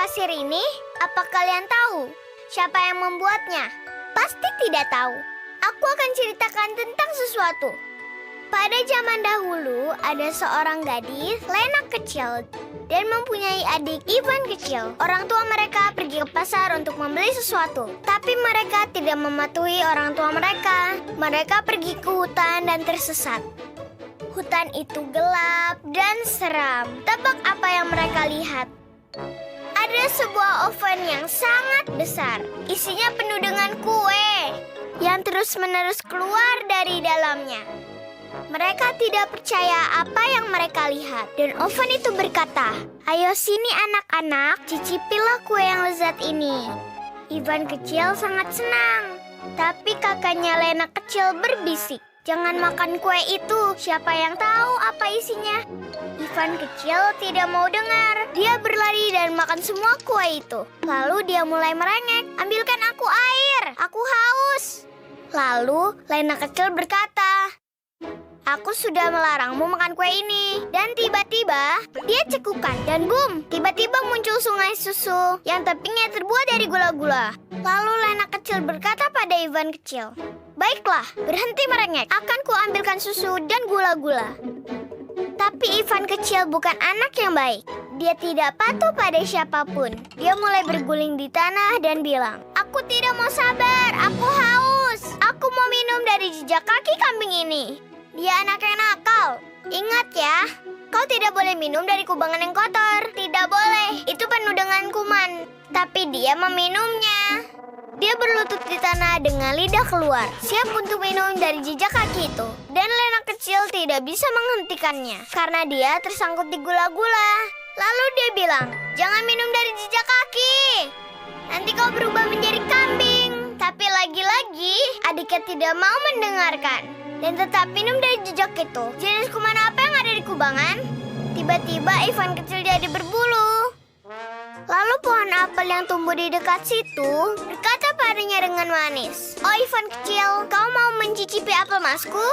pasir ini? Apa kalian tahu siapa yang membuatnya? Pasti tidak tahu. Aku akan ceritakan tentang sesuatu. Pada zaman dahulu, ada seorang gadis, Lena kecil, dan mempunyai adik Ivan kecil. Orang tua mereka pergi ke pasar untuk membeli sesuatu. Tapi mereka tidak mematuhi orang tua mereka. Mereka pergi ke hutan dan tersesat. Hutan itu gelap dan seram. Tebak apa yang mereka lihat? Ada sebuah oven yang sangat besar. Isinya penuh dengan kue yang terus-menerus keluar dari dalamnya. Mereka tidak percaya apa yang mereka lihat. Dan oven itu berkata, "Ayo sini anak-anak, cicipilah kue yang lezat ini." Ivan kecil sangat senang. Tapi kakaknya Lena kecil berbisik, "Jangan makan kue itu, siapa yang tahu apa isinya?" Ivan kecil tidak mau dengar. Dia berlari dan makan semua kue itu. Lalu dia mulai merengek, "Ambilkan aku air, aku haus." Lalu Lena kecil berkata, "Aku sudah melarangmu makan kue ini." Dan tiba-tiba dia cekukan dan boom, tiba-tiba muncul sungai susu yang tepinya terbuat dari gula-gula. Lalu Lena kecil berkata pada Ivan kecil, "Baiklah, berhenti merengek. Akan kuambilkan susu dan gula-gula." Tapi Ivan kecil bukan anak yang baik. Dia tidak patuh pada siapapun. Dia mulai berguling di tanah dan bilang, "Aku tidak mau sabar, aku haus. Aku mau minum dari jejak kaki kambing ini." Dia anak yang nakal. Ingat ya, kau tidak boleh minum dari kubangan yang kotor. Tidak boleh, itu penuh dengan kuman. Tapi dia meminumnya. Dia berlutut di tanah dengan lidah keluar, siap untuk minum dari jejak kaki itu. Dan Lena kecil tidak bisa menghentikannya, karena dia tersangkut di gula-gula. Lalu dia bilang, "Jangan minum dari jejak kaki. Nanti kau berubah menjadi kambing." Tapi lagi-lagi, adiknya tidak mau mendengarkan dan tetap minum dari jejak itu. Jenis kuman apa yang ada di kubangan? Tiba-tiba Ivan kecil jadi berbulu. Lalu pohon apel yang tumbuh di dekat situ berkata padanya dengan manis, "Oh Ivan kecil, kau mau mencicipi apel masku?"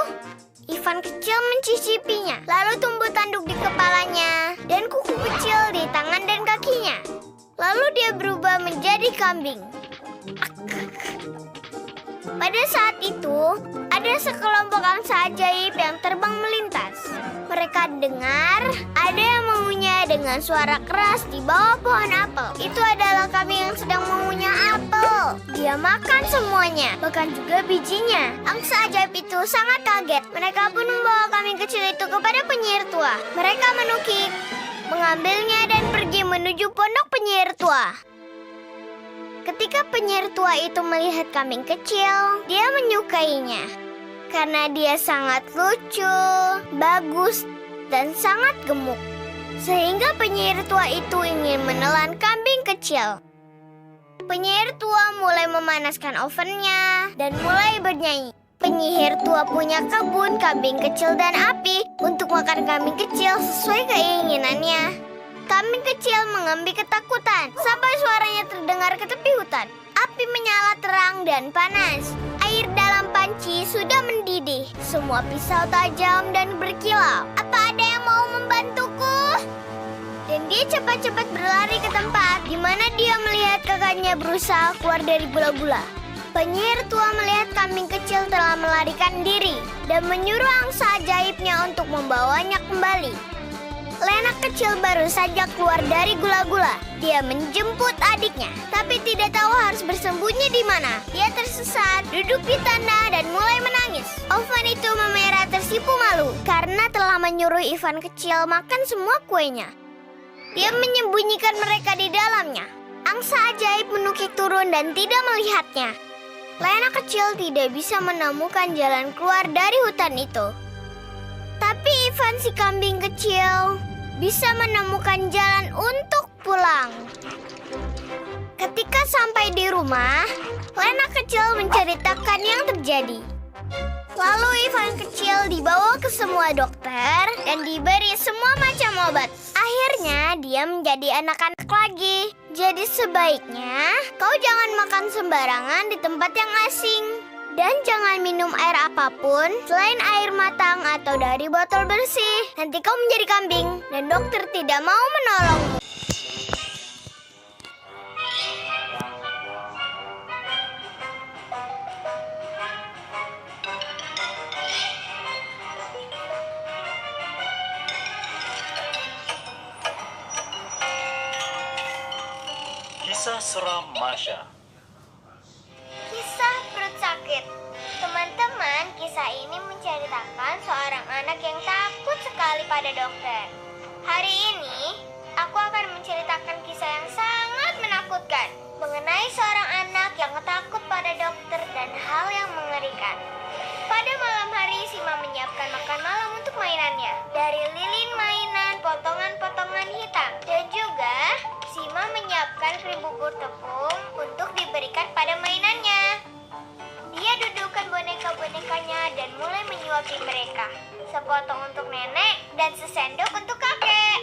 Ivan kecil mencicipinya. Lalu tumbuh tanduk di kepalanya dan kuku kecil di tangan dan kakinya. Lalu dia berubah menjadi kambing. Pada saat itu, ada sekelompok angsa ajaib yang terbang melintas. Mereka dengar ada yang mengunyah dengan suara keras di bawah pohon apel. Itu adalah kambing yang sedang mengunyah apel. Dia makan semuanya, bahkan juga bijinya. Angsa ajaib itu sangat kaget. Mereka pun membawa kambing kecil itu kepada penyihir tua. Mereka menukik, mengambilnya dan pergi menuju pondok penyihir tua. Ketika penyihir tua itu melihat kambing kecil, dia menyukainya. Karena dia sangat lucu, bagus, dan sangat gemuk. Sehingga penyihir tua itu ingin menelan kambing kecil. Penyihir tua mulai memanaskan ovennya dan mulai bernyanyi. Penyihir tua punya kebun kambing kecil dan api untuk makan kambing kecil sesuai keinginannya. Kambing kecil mengambil ketakutan sampai suaranya terdengar ke tepi hutan. Api menyala terang dan panas. Air dalam panci sudah mendidih. Semua pisau tajam dan berkilau. Apa ada yang mau membantuku? Dan dia cepat-cepat berlari ke tempat di mana dia melihat kakaknya berusaha keluar dari gula-gula. Penyihir tua melihat kambing kecil telah melarikan diri dan menyuruh angsa ajaibnya untuk membawanya kembali. Lena kecil baru saja keluar dari gula-gula. Dia menjemput adiknya, tapi tidak tahu harus bersembunyi di mana. Dia tersesat, duduk di tanah dan mulai menangis. Oven itu memerah tersipu malu karena telah menyuruh Ivan kecil makan semua kuenya. Dia menyembunyikan mereka di dalamnya. Angsa ajaib menukik turun dan tidak melihatnya. Lena kecil tidak bisa menemukan jalan keluar dari hutan itu. Tapi Ivan si kambing kecil bisa menemukan jalan untuk pulang. Ketika sampai di rumah, Lena kecil menceritakan yang terjadi. Lalu Ivan kecil dibawa ke semua dokter dan diberi semua macam obat. Akhirnya dia menjadi anak-anak lagi. Jadi sebaiknya kau jangan makan sembarangan di tempat yang asing. Dan jangan minum air apapun selain air matang atau dari botol bersih. Nanti kau menjadi kambing dan dokter tidak mau menolongmu. Kisah seram Masha. Kisah perut sakit. Teman-teman, kisah ini menceritakan seorang anak yang takut sekali pada dokter. Hari ini, aku akan menceritakan kisah yang sangat menakutkan mengenai seorang anak yang takut pada dokter dan hal yang mengerikan. Pada malam hari, Sima menyiapkan makan malam untuk mainannya. Dari lilin mainan, potongan-potongan hitam. Dan juga, Sima menyiapkan krim bubur tepung untuk diberikan pada mainannya. Dia dudukkan boneka-bonekanya dan mulai menyuapi mereka. Sepotong untuk nenek dan sesendok untuk kakek.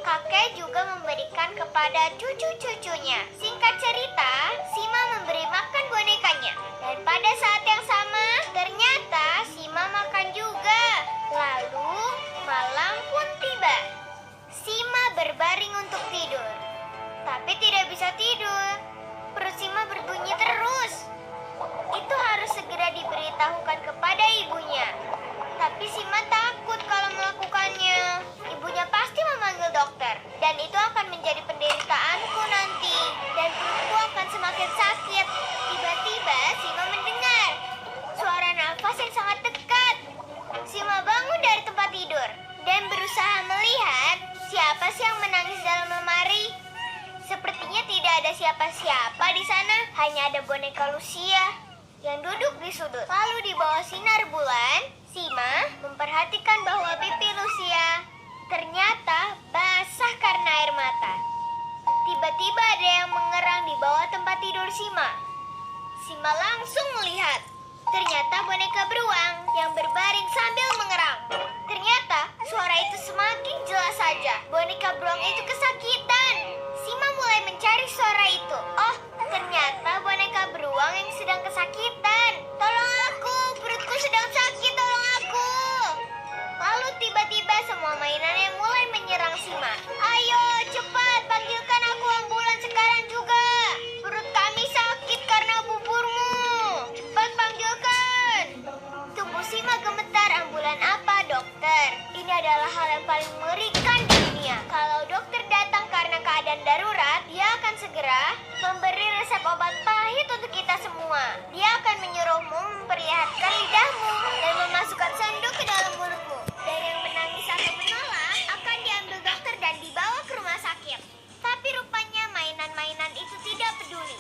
Kakek juga memberikan kepada cucu-cucunya. Singkat cerita, Sima memberi makan bonekanya. Dan pada saat yang sama, ternyata Sima makan juga. Lalu, malam pun tiba. Sima berbaring untuk tidur. Tapi tidak bisa tidur. Perut Sima berbunyi terus. Itu harus segera diberitahukan kepada ibunya. Tapi Sima takut kalau melakukannya. Ibunya pasti memanggil dokter. Dan itu akan menjadi penderitaanku nanti. Dan perutku akan semakin sakit. Tiba-tiba Sima mendengar suara nafas yang sangat dekat. Sima bangun dari tempat tidur dan berusaha melihat siapa sih yang menangis dalam lemari. Sepertinya tidak ada siapa-siapa di sana. Hanya ada boneka Lucia yang duduk di sudut. Lalu di bawah sinar bulan, Sima memperhatikan bahwa pipi Lucia ternyata basah karena air mata. Tiba-tiba ada yang mengerang di bawah tempat tidur Sima. Sima langsung melihat. Ternyata boneka beruang yang berbaring sambil mengerang. Ternyata suara itu semakin jelas saja. Boneka beruang itu kesakitan. Sima mulai mencari suara itu. Oh, ternyata boneka beruang yang sedang kesakitan. Tolong aku, perutku sedang sakit, tolong aku. Lalu tiba-tiba semua mainannya mulai menyerang Sima. Ayo, cepat, panggilkan aku ambulan sekarang juga. Perut kami sakit karena buburmu. Cepat panggilkan. Tubuh Sima gemetar. Ambulan apa, dokter? Ini adalah hal yang paling mengerikan di dunia. Kalau dokter datang karena keadaan darurat, dia akan segera memberi resep obat pahit untuk kita semua. Dia akan menyuruhmu memperlihatkan lidahmu dan memasukkan sendok ke dalam mulutmu. Dan yang menangis atau menolak akan diambil dokter dan dibawa ke rumah sakit. Tapi rupanya mainan-mainan itu tidak peduli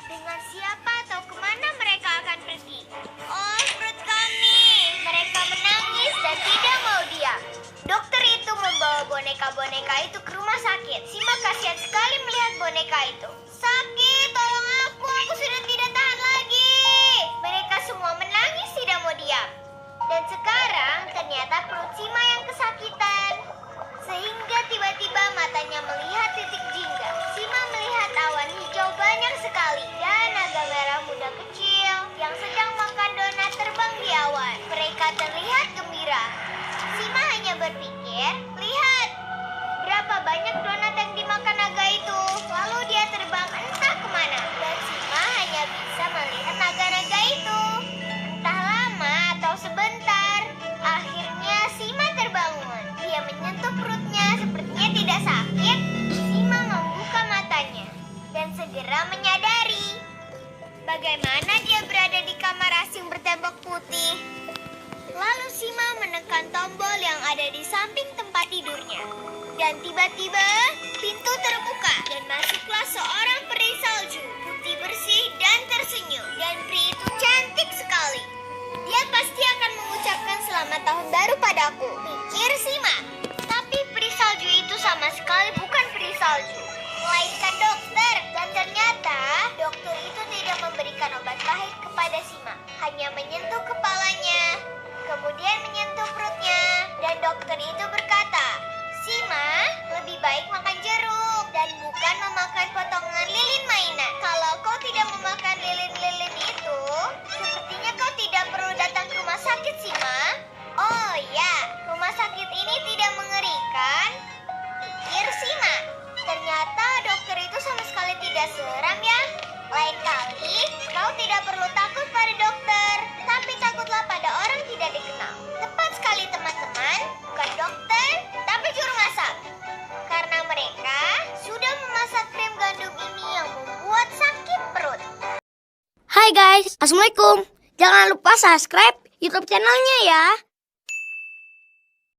dengan siapa atau kemana mereka akan pergi. Oh, perut kami. Mereka menangis dan tidak mau diam. Dokter itu membawa boneka-boneka itu ke rumah sakit. Sima kasihan sekali melihat boneka itu. Sakit, tolong aku sudah tidak tahan lagi. Mereka semua menangis tidak mau diam. Dan sekarang ternyata perut Sima yang kesakitan. Sehingga tiba-tiba matanya melihat titik jingga. Sima melihat awan hijau banyak sekali. Dan naga merah muda kecil yang sedang makan donat terbang di awan. Mereka terlihat gembira. Sima hanya berpikir, lihat berapa banyak donat yang dimakan naga itu. Lalu dia terbang entah kemana. Dan Sima hanya bisa melihat naga-naga itu. Entah lama atau sebentar. Akhirnya Sima terbangun. Dia menyentuh perutnya, sepertinya tidak sakit. Sima membuka matanya dan segera menyadari bagaimana dia berada di kamar asing bertembok putih. Lalu Sima menekan tombol yang ada di samping tempat tidurnya. Dan tiba-tiba pintu terbuka dan masuklah seorang peri salju, putih bersih dan tersenyum. Dan peri itu cantik sekali. Dia pasti akan mengucapkan selamat tahun baru padaku, pikir Sima. Tapi peri salju itu sama sekali bukan peri salju, melainkan dokter. Dan ternyata dokter itu tidak memberikan obat pahit kepada Sima, hanya menyentuh kepalanya, kemudian menyentuh perutnya. Dan dokter itu berkata, Sima, lebih baik makan jeruk dan bukan memakan potongan lilin mainan. Kalau kau tidak memakan lilin-lilin itu, sepertinya kau tidak perlu datang ke rumah sakit, Sima. Oh ya, rumah sakit ini tidak mengerikan, pikir Sima. Ternyata dokter itu sama sekali tidak seram ya. Lain kali, kau tidak perlu takut pada dokter, tapi takutlah pada orang tidak dikenal. Tepat sekali teman-teman, bukan dokter, tapi juru masak. Karena mereka sudah memasak krim gandum ini yang guys, assalamualaikum. Jangan lupa subscribe YouTube channelnya ya.